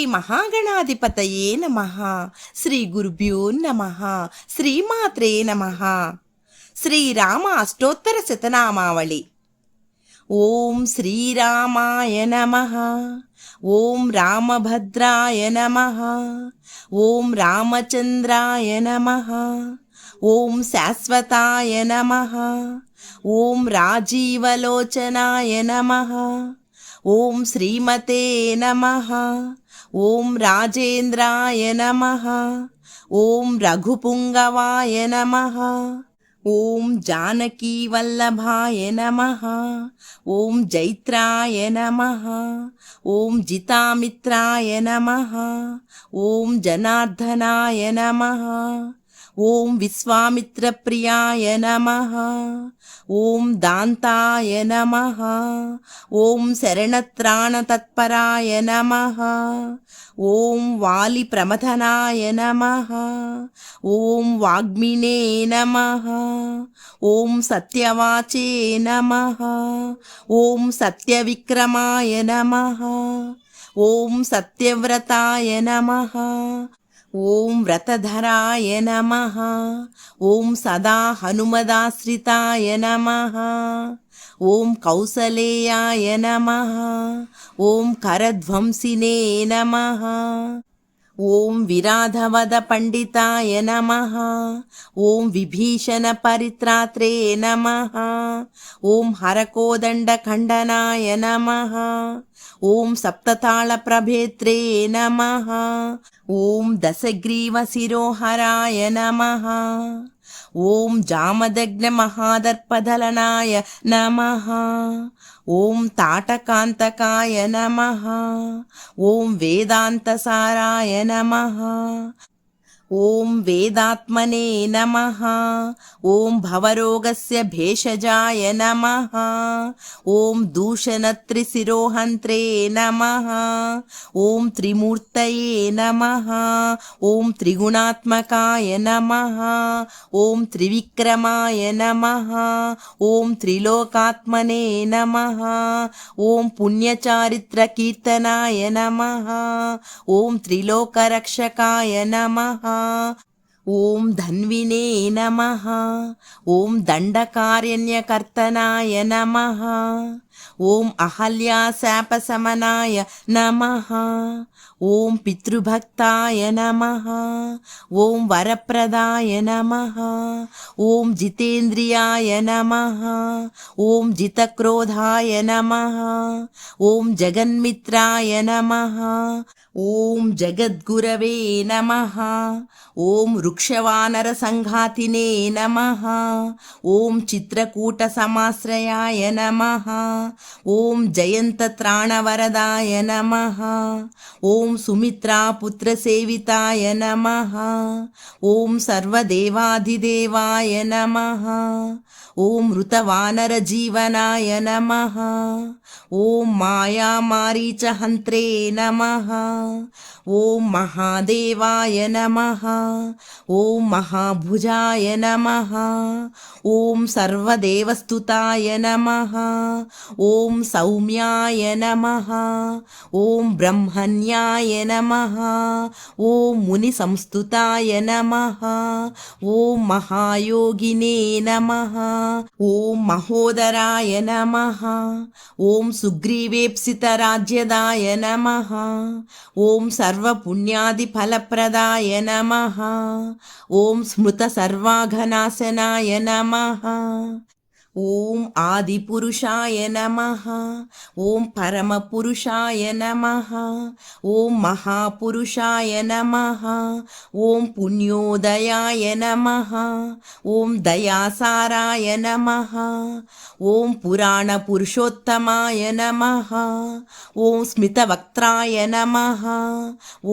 మహాగణాధిపతయే నమః. శ్రీ గురుభ్యో నమః. శ్రీమాత్రే నమః. శ్రీరామ అష్టోత్తర శతనామావళి. ఓం శ్రీరామాయ నమః. ఓం రామభద్రాయ నమః. ఓం రామచంద్రాయ నమః. ఓం శాశ్వతాయ నమః. ఓం రాజీవలోచనాయ నమః. ఓం శ్రీమతే నమః. ఓం రాజేంద్రాయ నమః. ఓం రఘుపుంగవాయ నమః. ఓం జానకీవల్లభాయ నమః. ఓం జైత్రాయ నమః. ఓం జితామిత్రాయ నమః. ఓం జనార్దనాయ నమః. ఓం విశ్వామిత్రప్రియాయ నమః. ఓం దాంతాయ నమః. ఓం శరణత్రాణతత్పరాయ నమః. ఓం వాలి ప్రమథనాయ నమః. ఓం వాగ్మినే నమః. ఓం సత్యవాచే నమః. ఓం సత్యవిక్రమాయ నమః. ఓం సత్యవ్రతాయ నమః. ఓం వ్రతధరాయ నమః. ఓం సదా హనుమదాశ్రితాయ నమః. ఓం కౌసలేయాయ నమః. ఓం కరధ్వంసినే నమః. ఓం విరాధవద పండితాయ నమః. ఓం విభీషణ పరిత్రాత్రే నమః. ఓం హరకోదండ ఖండనాయ నమః. ఓం సప్తతాళ ప్రభేత్రే నమః. ఓం దశగ్రీవ శిరోహరాయ నమః. ఓం జామదగ్న మహాదర్పదలనాయ నమః. ఓం తాటకాంతకాయ నమః. ఓం వేదాంతసారాయ నమః. ఓం వేదాత్మనే నమః. ఓం భవరోగస్య భేషజాయ నమః. ఓం దూషణత్రిశిరోహంత్రే నమః. ఓం త్రిమూర్తయే నమః. ఓం త్రిగుణాత్మకాయ నమః. ఓం త్రివిక్రమాయ నమః. ఓం త్రిలోకాత్మనే నమః. ఓం పుణ్యచారిత్ర కీర్తనాయ నమః. ఓం త్రిలోకరక్షకాయ నమః. ఓం ధన్వినే నమః. ఓం దండకారణ్యకర్తనాయ నమః. ఓం అహల్యాశాపశమనాయ నమః. ఓం పితృభక్తాయ నమః. ఓం వరప్రదాయ నమః. ఓం జితేంద్రియాయ నమః. ఓం జితక్రోధాయ నమః. ఓం జగన్మిత్రాయ నమః. ఓం జగద్గురవే నమః. ఓం వృక్షవానర సంఘాతినే నమః. ఓం చిత్రకూట సమాశ్రయాయ నమః. ఓం జయంత త్రాణవరదాయ నమః. ఓం సుమిత్రాపుత్ర సేవితాయ నమః. ఓం సర్వదేవాధిదేవాయ నమః. ఓం మృతవానర జీవనాయ నమః. ఓం మాయామారీచహంత్రే నమః. ఓం మహాదేవాయ నమః. ఓం మహాభుజాయ నమః. ఓం సర్వదేవస్తుతాయ నమః. ఓం సౌమ్యాయ నమః. ఓం బ్రహ్మణ్యాయ నమః. ఓం ముని సంస్తుతాయ నమః. ఓం మహాయోగినే నమః. ఓం మహోదరాయ నమః. ఓం సుగ్రీవేప్సిత రాజ్యదాయ నమః. ఓం సర్వపుణ్యాదిఫలప్రదాయ నమః. ఓం స్మృత సర్వాఘనాశనాయ నమః. ఓం ఆదిపురుషాయ నమః. ఓం పరమపురుషాయ నమః. ఓం మహాపురుషాయ నమః. ఓం పుణ్యోదయాయ నమః. ఓం దయాసారాయ నమః. ఓం పురాణ పురుషోత్తమాయ నమః. ఓం స్మితవక్త్రాయ నమః.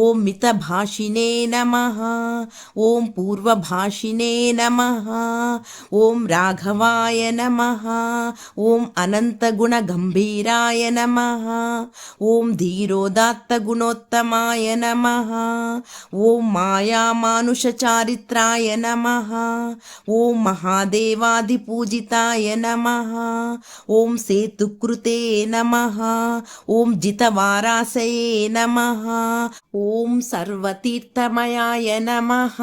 ఓం మితభాషినే నమః. ఓం పూర్వభాషినే నమః. ఓం రాఘవాయ నమః. నమః. ఓం అనంతగుణగంభీరాయ నమః. ఓం ధీరోదాత్తగుణోత్తమాయ నమః. ఓం మాయామానుషచారిత్రాయ నమః. ఓం మహాదేవాదిపూజితాయ నమః. ఓం సేతుకృతే నమః. ఓం జితవారాసయే నమః. ఓం సర్వతీర్థమయాయ నమః.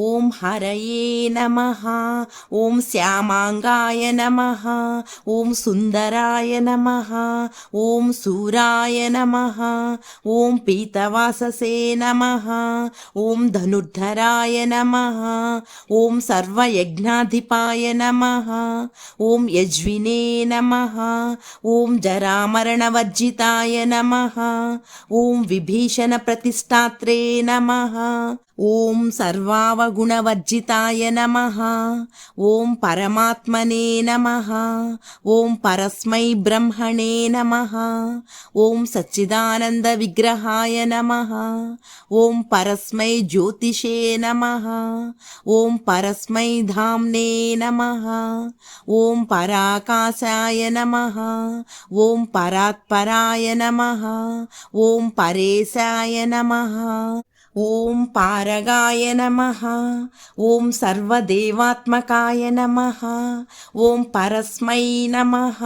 ఓం హరయే నమః. ఓం శ్యామాంగాయ నమః. ఓం సుందరాయ నమః. ఓం శూరాయ నమః. ఓం పీతవాససే నమః. ఓం ధనుర్ధరాయ నమః. ఓం సర్వయజ్ఞాధిపాయ నమః. ఓం యజ్వినే నమః. ఓం జరామరణవర్జితాయ నమః. ఓం విభీషణ ప్రతిష్టాత్రే నమః. ఓం సర్వావగుణవర్జితాయ నమః. ఓం పరమాత్మనే నమః. ఓం పరస్మై బ్రహ్మణే నమః. ఓం సచ్చిదానంద విగ్రహాయ నమః. ఓం పరస్మై జ్యోతిషే నమః. ఓం పరస్మై ధామ్నే నమః. ఓం పరాకాశాయ నమః. ఓం పరాత్పరాయ నమః. ఓం పరేశాయ నమః. ఓం పారగాయ నమః. ఓం సర్వదేవాత్మకాయ నమః. ఓం పరస్మై నమః.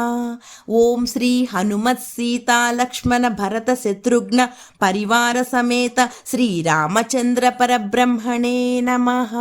ఓం శ్రీ హనుమత్ సీతా లక్ష్మణ భరత శత్రుఘ్న పరివార సమేత శ్రీరామచంద్ర పరబ్రహ్మణే నమః.